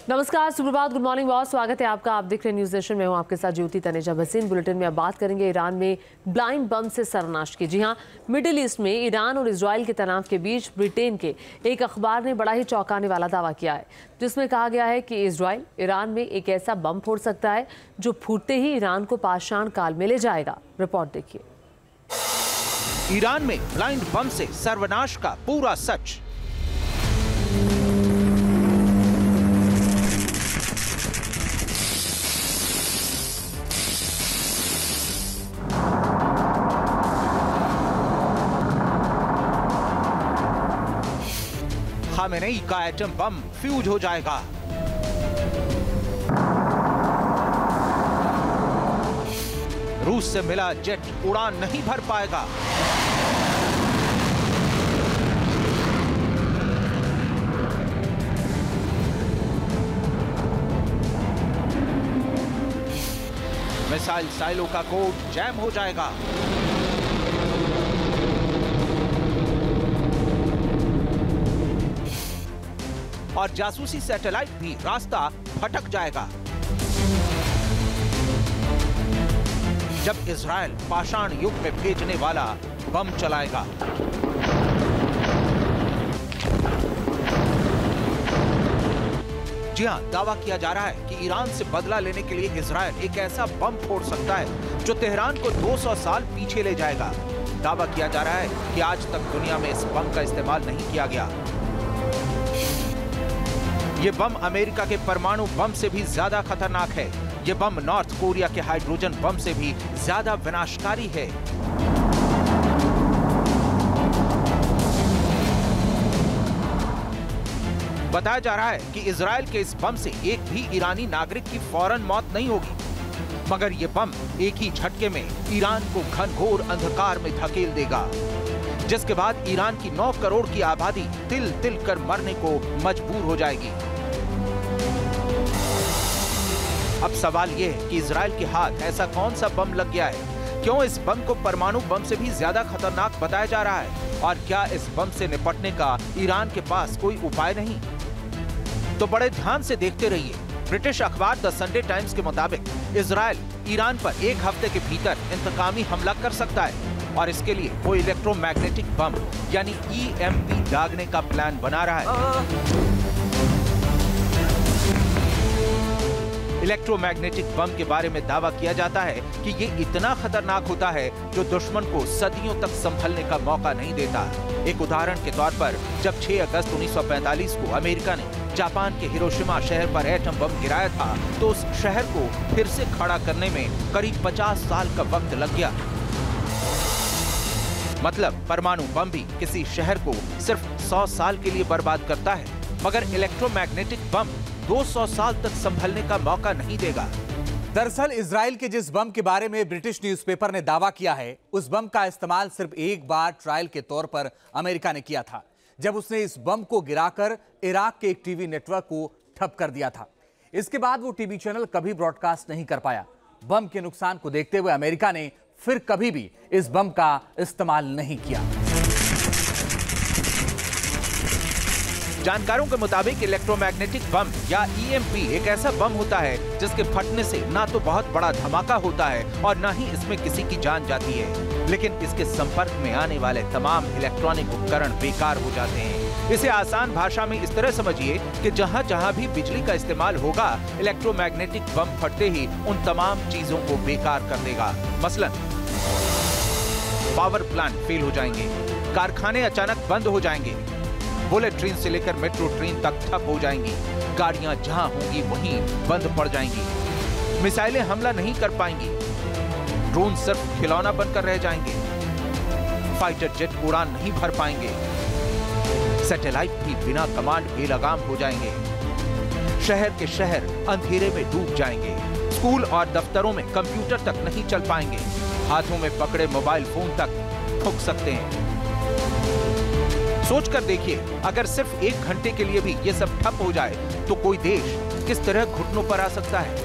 नमस्कार, सुप्रभात, good morning, बहुत स्वागत है आपका। आप देख रहे हैं न्यूज नेशन में हूं आपके साथ ज्योति तनेजा भसीन। बुलेटिन में अब बात करेंगे ईरान में ब्लाइंड बम से सर्वनाश की। जी हां, मिडिल ईस्ट में ईरान और इजराइल के तनाव के बीच ब्रिटेन के एक अखबार ने बड़ा ही चौंकाने वाला दावा किया है, जिसमें कहा गया है कि इजराइल ईरान में एक ऐसा बम फोड़ सकता है जो फूटते ही ईरान को पाषाण काल में ले जाएगा। रिपोर्ट देखिए। ईरान में ब्लाइंड बम से सर्वनाश का पूरा सच। खामेनेई का एटम बम फ्यूज हो जाएगा। रूस से मिला जेट उड़ान नहीं भर पाएगा। मिसाइल साइलो का कोड जैम हो जाएगा। और जासूसी सैटेलाइट भी रास्ता भटक जाएगा। जब इजराइल पाषाण युग में भेजने वाला बम चलाएगा। जी हां, दावा किया जा रहा है कि ईरान से बदला लेने के लिए इजराइल एक ऐसा बम फोड़ सकता है जो तेहरान को 200 साल पीछे ले जाएगा। दावा किया जा रहा है कि आज तक दुनिया में इस बम का इस्तेमाल नहीं किया गया। ये बम अमेरिका के परमाणु बम से भी ज्यादा खतरनाक है। ये बम नॉर्थ कोरिया के हाइड्रोजन बम से भी ज्यादा विनाशकारी है। बताया जा रहा है कि इजराइल के इस बम से एक भी ईरानी नागरिक की फौरन मौत नहीं होगी, मगर ये बम एक ही झटके में ईरान को घनघोर अंधकार में धकेल देगा, जिसके बाद ईरान की 9 करोड़ की आबादी तिल तिल कर मरने को मजबूर हो जाएगी। अब सवाल ये है कि इजराइल के हाथ ऐसा कौन सा बम लग गया है? क्यों इस बम को परमाणु बम से भी ज्यादा खतरनाक बताया जा रहा है? और क्या इस बम से निपटने का ईरान के पास कोई उपाय नहीं? तो बड़े ध्यान से देखते रहिए। ब्रिटिश अखबार द संडे टाइम्स के मुताबिक इजराइल ईरान पर एक हफ्ते के भीतर इंतकामी हमला कर सकता है और इसके लिए वो इलेक्ट्रोमैग्नेटिक बम यानी EMP दागने का प्लान बना रहा है। इलेक्ट्रोमैग्नेटिक बम के बारे में दावा किया जाता है कि ये इतना खतरनाक होता है जो दुश्मन को सदियों तक संभलने का मौका नहीं देता। एक उदाहरण के तौर पर जब 6 अगस्त 1945 को अमेरिका ने जापान के हिरोशिमा शहर पर एटम बम गिराया था, तो उस शहर को फिर से खड़ा करने में करीब 50 साल का वक्त लग गया। मतलब परमाणु बम भी किसी शहर को सिर्फ 100 साल के लिए बर्बाद करता है, मगर इलेक्ट्रोमैग्नेटिक बम 200 साल तक संभलने का मौका नहीं देगा। दरअसल इजराइल के जिस बम के बारे में ब्रिटिश न्यूज़पेपर ने दावा किया है, उस बम का इस्तेमाल सिर्फ एक बार ट्रायल के तौर पर अमेरिका ने किया था, जब उसने इस बम को गिराकर इराक के एक टीवी नेटवर्क को ठप कर दिया था। इसके बाद वो टीवी चैनल कभी ब्रॉडकास्ट नहीं कर पाया। बम के नुकसान को देखते हुए अमेरिका ने फिर कभी भी इस बम का इस्तेमाल नहीं किया। जानकारों के मुताबिक इलेक्ट्रोमैग्नेटिक बम या EMP एक ऐसा बम होता है जिसके फटने से ना तो बहुत बड़ा धमाका होता है और ना ही इसमें किसी की जान जाती है, लेकिन इसके संपर्क में आने वाले तमाम इलेक्ट्रॉनिक उपकरण बेकार हो जाते हैं। इसे आसान भाषा में इस तरह समझिए कि जहाँ जहाँ भी बिजली का इस्तेमाल होगा, इलेक्ट्रोमैग्नेटिक बम फटते ही उन तमाम चीजों को बेकार कर देगा। मसलन पावर प्लांट फेल हो जाएंगे, कारखाने अचानक बंद हो जाएंगे, बुलेट ट्रेन से लेकर मेट्रो ट्रेन तक ठप हो जाएंगी, गाड़ियां जहां होंगी वहीं बंद पड़ जाएंगी, मिसाइलें हमला नहीं कर पाएंगी, ड्रोन सिर्फ खिलौना बनकर रह जाएंगे, फाइटर जेट उड़ान नहीं भर पाएंगे, सैटेलाइट भी बिना कमांड बेलगाम हो जाएंगे, शहर के शहर अंधेरे में डूब जाएंगे, स्कूल और दफ्तरों में कंप्यूटर तक नहीं चल पाएंगे, हाथों में पकड़े मोबाइल फोन तक ठुक सकते हैं। सोचकर देखिए, अगर सिर्फ 1 घंटे के लिए भी ये सब ठप हो जाए तो कोई देश किस तरह घुटनों पर आ सकता है।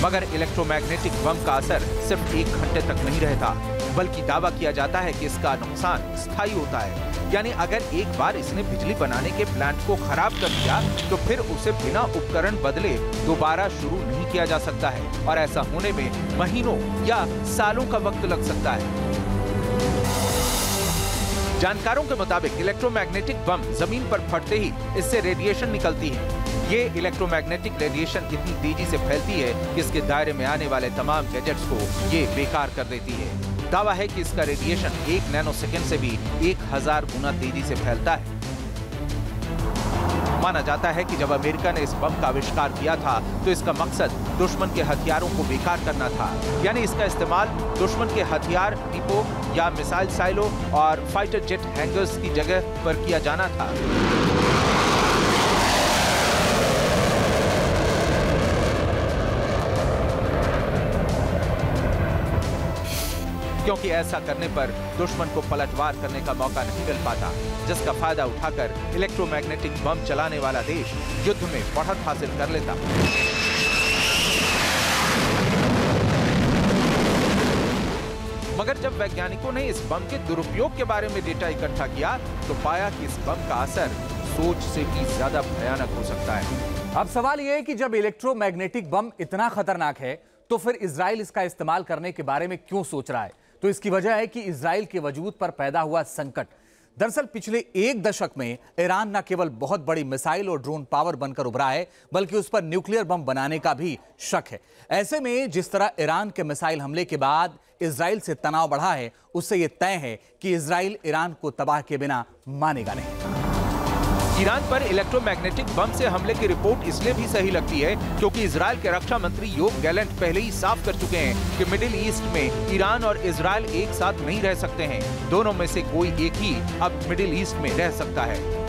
मगर इलेक्ट्रोमैग्नेटिक बम का असर सिर्फ 1 घंटे तक नहीं रहता, बल्कि दावा किया जाता है कि इसका नुकसान स्थायी होता है। यानी अगर एक बार इसने बिजली बनाने के प्लांट को खराब कर दिया तो फिर उसे बिना उपकरण बदले दोबारा शुरू नहीं किया जा सकता है और ऐसा होने में महीनों या सालों का वक्त लग सकता है। जानकारों के मुताबिक इलेक्ट्रोमैग्नेटिक बम जमीन पर फटते ही इससे रेडिएशन निकलती है। ये इलेक्ट्रोमैग्नेटिक रेडिएशन इतनी तेजी से फैलती है कि इसके दायरे में आने वाले तमाम गैजेट्स को ये बेकार कर देती है। दावा है कि इसका रेडिएशन 1 नैनोसेकंड से भी 1000 गुना तेजी से फैलता है। माना जाता है कि जब अमेरिका ने इस बम का आविष्कार किया था तो इसका मकसद दुश्मन के हथियारों को बेकार करना था, यानी इसका इस्तेमाल दुश्मन के हथियार डिपो या मिसाइल साइलो और फाइटर जेट हैंगर्स की जगह पर किया जाना था। क्योंकि ऐसा करने पर दुश्मन को पलटवार करने का मौका नहीं मिल पाता, जिसका फायदा उठाकर इलेक्ट्रोमैग्नेटिक बम चलाने वाला देश युद्ध में बढ़त हासिल कर लेता। मगर जब वैज्ञानिकों ने इस बम के दुरुपयोग के बारे में डेटा इकट्ठा किया तो पाया कि इस बम का असर सोच से भी ज्यादा भयानक हो सकता है। अब सवाल यह है कि जब इलेक्ट्रोमैग्नेटिक बम इतना खतरनाक है तो फिर इजराइल इसका इस्तेमाल करने के बारे में क्यों सोच रहा है? तो इसकी वजह है कि इजराइल के वजूद पर पैदा हुआ संकट। दरअसल पिछले 1 दशक में ईरान न केवल बहुत बड़ी मिसाइल और ड्रोन पावर बनकर उभरा है, बल्कि उस पर न्यूक्लियर बम बनाने का भी शक है। ऐसे में जिस तरह ईरान के मिसाइल हमले के बाद इजराइल से तनाव बढ़ा है, उससे यह तय है कि इजराइल ईरान को तबाह के बिना मानेगा नहीं। ईरान पर इलेक्ट्रोमैग्नेटिक बम से हमले की रिपोर्ट इसलिए भी सही लगती है क्योंकि इजराइल के रक्षा मंत्री योव गैलेंट पहले ही साफ कर चुके हैं कि मिडिल ईस्ट में ईरान और इजराइल एक साथ नहीं रह सकते हैं। दोनों में से कोई एक ही अब मिडिल ईस्ट में रह सकता है।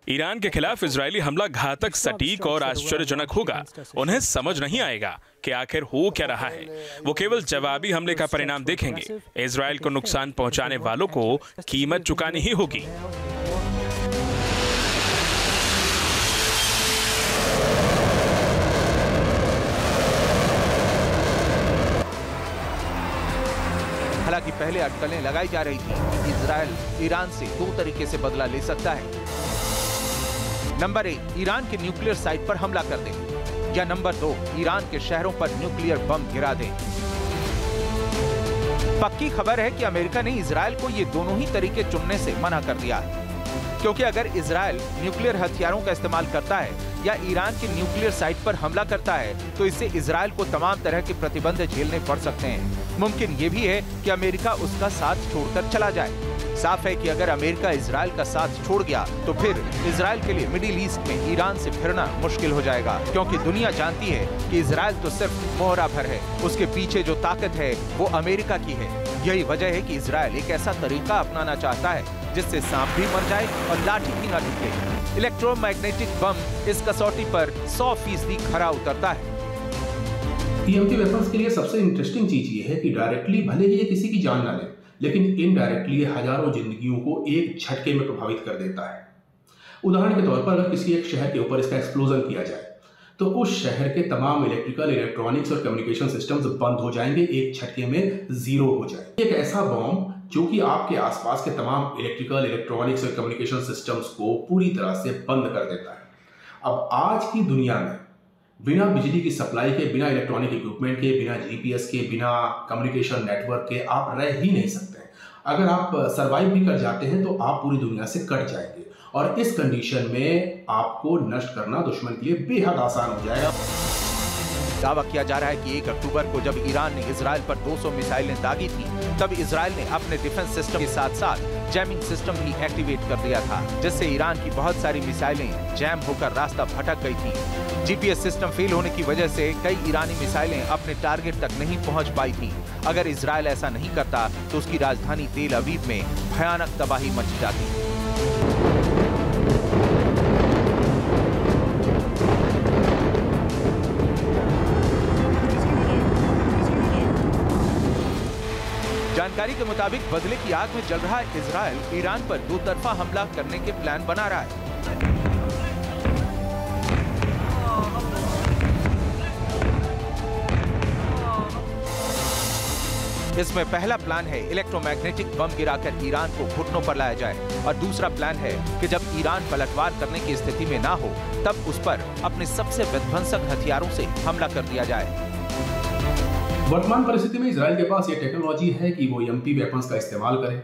ईरान के खिलाफ इजरायली हमला घातक, सटीक और आश्चर्यजनक होगा। उन्हें समझ नहीं आएगा कि आखिर हो क्या रहा है। वो केवल जवाबी हमले का परिणाम देखेंगे। इजराइल को नुकसान पहुंचाने वालों को कीमत चुकानी ही होगी। हालांकि पहले अटकलें लगाई जा रही थी कि इजराइल ईरान से 2 तरीके से बदला ले सकता है। नंबर 1, ईरान के न्यूक्लियर साइट पर हमला कर दें, या नंबर 2, ईरान के शहरों पर न्यूक्लियर बम गिरा दें। पक्की खबर है कि अमेरिका ने इजराइल को ये दोनों ही तरीके चुनने से मना कर दिया है, क्योंकि अगर इजराइल न्यूक्लियर हथियारों का इस्तेमाल करता है या ईरान के न्यूक्लियर साइट पर हमला करता है तो इससे इजराइल को तमाम तरह के प्रतिबंध झेलने पड़ सकते हैं। मुमकिन ये भी है कि अमेरिका उसका साथ छोड़कर चला जाए। साफ है कि अगर अमेरिका इजराइल का साथ छोड़ गया तो फिर इजराइल के लिए मिडिल ईस्ट में ईरान से फिरना मुश्किल हो जाएगा, क्योंकि दुनिया जानती है कि इजराइल तो सिर्फ मोहरा भर है, उसके पीछे जो ताकत है वो अमेरिका की है। यही वजह है कि इजराइल एक ऐसा तरीका अपनाना चाहता है जिससे सांप भी मर जाए और लाठी भी न टूटे। इलेक्ट्रोमैग्नेटिक बम इस कसौटी पर 100% खरा उतरता है। ईएमपी वेपन्स के लिए सबसे इंटरेस्टिंग चीज ये है कि डायरेक्टली भले ही ये किसी की जान ना ले, लेकिन इनडायरेक्टली हजारों जिंदगियों को एक झटके में प्रभावित कर देता है। उदाहरण के तौर पर अगर किसी एक शहर के ऊपर इसका एक्सप्लोजन किया जाए तो उस शहर के तमाम इलेक्ट्रिकल, इलेक्ट्रॉनिक्स और कम्युनिकेशन सिस्टम्स बंद हो जाएंगे, एक झटके में जीरो हो जाएंगे। एक ऐसा बॉम्ब जो कि आपके आसपास के तमाम इलेक्ट्रिकल, इलेक्ट्रॉनिक्स और कम्युनिकेशन सिस्टम्स को पूरी तरह से बंद कर देता है। अब आज की दुनिया में बिना बिजली की सप्लाई के, बिना इलेक्ट्रॉनिक इक्विपमेंट के, बिना जीपीएस के, बिना कम्युनिकेशन नेटवर्क के आप रह ही नहीं सकते। अगर आप सरवाइव भी कर जाते हैं तो आप पूरी दुनिया से कट जाएंगे, और इस कंडीशन में आपको नष्ट करना दुश्मन के लिए बेहद आसान हो जाएगा। दावा किया जा रहा है कि 1 अक्टूबर को जब ईरान ने इजराइल पर 200 मिसाइलें दागी थी, तब इजराइल ने अपने डिफेंस सिस्टम के साथ साथ जैमिंग सिस्टम भी एक्टिवेट कर दिया था, जिससे ईरान की बहुत सारी मिसाइलें जैम होकर रास्ता भटक गई थी। जीपीएस सिस्टम फेल होने की वजह से कई ईरानी मिसाइलें अपने टारगेट तक नहीं पहुंच पाई थी। अगर इजराइल ऐसा नहीं करता तो उसकी राजधानी तेल अवीव में भयानक तबाही मच जाती। जानकारी के मुताबिक बदले की आग में जल रहा इजराइल ईरान पर 2 तरफा हमला करने के प्लान बना रहा है। इसमें पहला प्लान है इलेक्ट्रोमैग्नेटिक बम गिराकर ईरान को घुटनों पर लाया जाए और दूसरा प्लान है कि जब ईरान पलटवार करने की स्थिति में ना हो तब उस पर अपने सबसे विध्वंसक हथियारों से हमला कर दिया जाए। वर्तमान परिस्थिति में इजराइल के पास ये टेक्नोलॉजी है कि वो EMP वेपन्स का इस्तेमाल करे।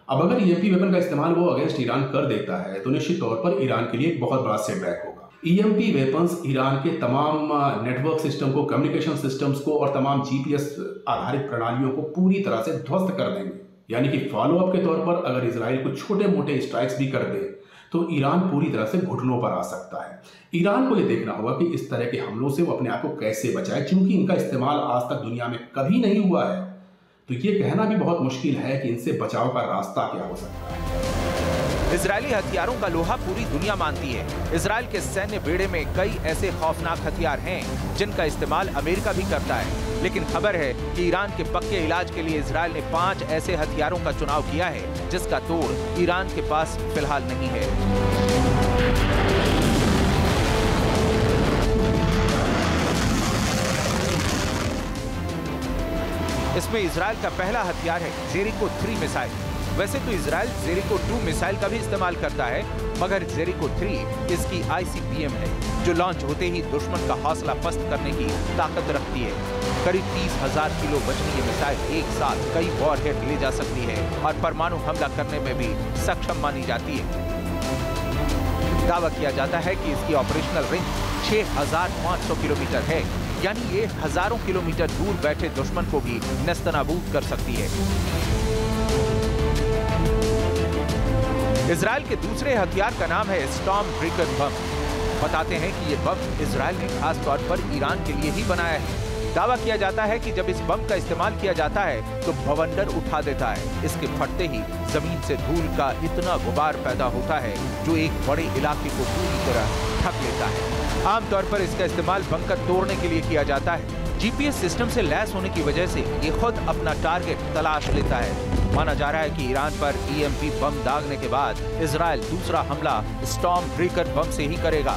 अब अगर EMP वेपन का इस्तेमाल वो अगेंस्ट ईरान कर देता है तो निश्चित तौर पर ईरान के लिए एक बहुत बड़ा सेटबैक होगा। EMP वेपन्स ईरान के तमाम नेटवर्क सिस्टम को, कम्युनिकेशन सिस्टम्स को और तमाम GPS आधारित प्रणालियों को पूरी तरह से ध्वस्त कर देंगे। यानी कि फॉलो अप के तौर पर अगर इजराइल को छोटे मोटे स्ट्राइक्स भी कर दे तो ईरान पूरी तरह से घुटनों पर आ सकता है। ईरान को यह देखना होगा कि इस तरह के हमलों से वो अपने आप को कैसे बचाए, क्योंकि इनका इस्तेमाल आज तक दुनिया में कभी नहीं हुआ है। तो ये कहना भी बहुत मुश्किल है कि इनसे बचाव का रास्ता क्या हो सकता है। इजरायली हथियारों का लोहा पूरी दुनिया मानती है। इजराइल के सैन्य बेड़े में कई ऐसे खौफनाक हथियार हैं जिनका इस्तेमाल अमेरिका भी करता है। लेकिन खबर है कि ईरान के पक्के इलाज के लिए इजराइल ने 5 ऐसे हथियारों का चुनाव किया है जिसका तोड़ ईरान के पास फिलहाल नहीं है। इसमें इजराइल का पहला हथियार है जेरिको 3 मिसाइल। वैसे तो इजराइल जेरिको 2 मिसाइल का भी इस्तेमाल करता है, मगर जेरिको 3 इसकी ICBM है जो लॉन्च होते ही दुश्मन का हौसला पस्त करने की ताकत रखती है। करीब 30,000 किलो वजनी ये मिसाइल एक साथ कई वॉरहेड ले जा सकती है और परमाणु हमला करने में भी सक्षम मानी जाती है। दावा किया जाता है कि इसकी ऑपरेशनल रेंज 6,500 किलोमीटर है, यानी ये हजारों किलोमीटर दूर बैठे दुश्मन को भी नेस्तनाबूद कर सकती है। इजराइल के दूसरे हथियार का नाम है स्टॉर्म ब्रेकर बम। बताते हैं कि ये बम इजराइल ने खास तौर पर ईरान के लिए ही बनाया है। दावा किया जाता है कि जब इस बम का इस्तेमाल किया जाता है तो भवंडर उठा देता है। इसके फटते ही जमीन से धूल का इतना गुबार पैदा होता है जो एक बड़े इलाके को पूरी तरह ढक लेता है। आमतौर पर इसका इस्तेमाल बंकर तोड़ने के लिए किया जाता है। GPS सिस्टम से लैस होने की वजह से ये खुद अपना टारगेट तलाश लेता है। माना जा रहा है कि ईरान पर EMP बम दागने के बाद इजराइल दूसरा हमला स्टॉर्म ब्रेकर बम से ही करेगा।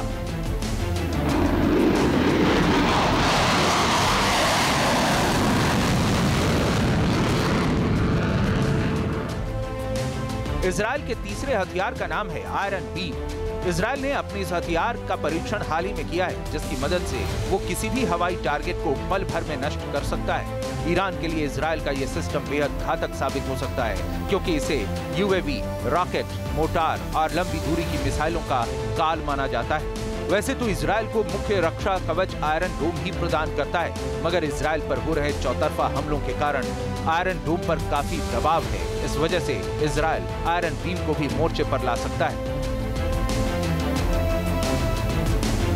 इजराइल के तीसरे हथियार का नाम है आयरन बीम। इजराइल ने अपने इस हथियार का परीक्षण हाल ही में किया है, जिसकी मदद से वो किसी भी हवाई टारगेट को पल भर में नष्ट कर सकता है। ईरान के लिए इजराइल का ये सिस्टम बेहद घातक साबित हो सकता है, क्योंकि इसे UAV, रॉकेट, मोटार और लंबी दूरी की मिसाइलों का काल माना जाता है। वैसे तो इजराइल को मुख्य रक्षा कवच आयरन डोम ही प्रदान करता है, मगर इजराइल पर हो रहे चौतरफा हमलों के कारण आयरन डोम पर काफी दबाव है। इस वजह से इजराइल आयरन बीम को भी मोर्चे पर ला सकता है।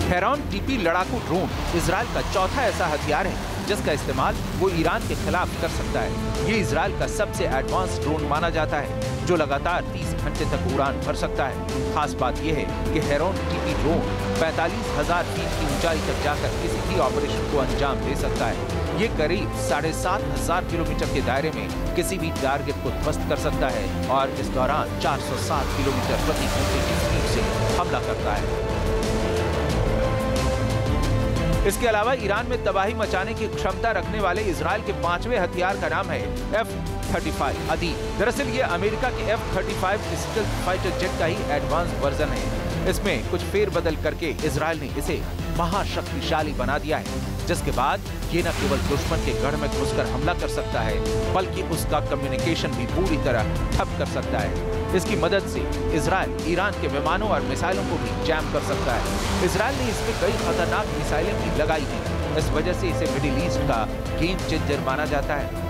हेरॉन TP लड़ाकू ड्रोन इजराइल का चौथा ऐसा हथियार है जिसका इस्तेमाल वो ईरान के खिलाफ कर सकता है। ये इजराइल का सबसे एडवांस ड्रोन माना जाता है जो लगातार 30 घंटे तक उड़ान भर सकता है। खास बात यह है कि हेरॉन TP ड्रोन 45,000 फीट की ऊंचाई तक जाकर किसी भी ऑपरेशन को अंजाम दे सकता है। ये करीब 7,500 किलोमीटर के दायरे में किसी भी टारगेट को ध्वस्त कर सकता है और इस दौरान 460 किलोमीटर प्रति घंटे की स्पीड से हमला करता है। इसके अलावा ईरान में तबाही मचाने की क्षमता रखने वाले इजराइल के 5वें हथियार का नाम है F-35 अदी। दरअसल ये अमेरिका के F-35 स्टेल्थ फाइटर जेट का ही एडवांस वर्जन है। इसमें कुछ फेरबदल करके इजराइल ने इसे महाशक्तिशाली बना दिया है, जिसके बाद ये न केवल दुश्मन के गढ़ में घुसकर हमला कर सकता है, बल्कि उसका कम्युनिकेशन भी पूरी तरह ठप कर सकता है। इसकी मदद से इजराइल ईरान के विमानों और मिसाइलों को भी जैम कर सकता है। इजराइल ने इसमें कई खतरनाक मिसाइलें भी लगाई हैं। इस वजह से इसे मिडिल ईस्ट का गेम चेंजर माना जाता है।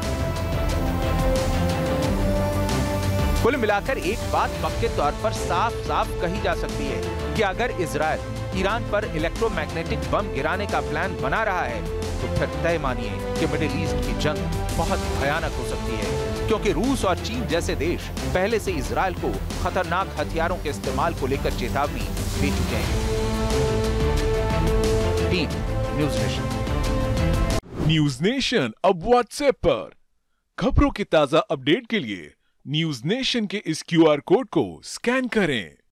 कुल मिलाकर एक बात पक्के तौर पर साफ साफ कही जा सकती है कि अगर इजराइल ईरान पर इलेक्ट्रोमैग्नेटिक बम गिराने का प्लान बना रहा है तो फिर तय मानिए कि मिडिल ईस्ट की जंग बहुत भयानक हो सकती है, क्योंकि रूस और चीन जैसे देश पहले से इजराइल को खतरनाक हथियारों के इस्तेमाल को लेकर चेतावनी दे चुके हैं। Team news nation. News nation अब व्हाट्सएप पर खबरों की ताजा अपडेट के लिए न्यूज़ नेशन के इस QR कोड को स्कैन करें।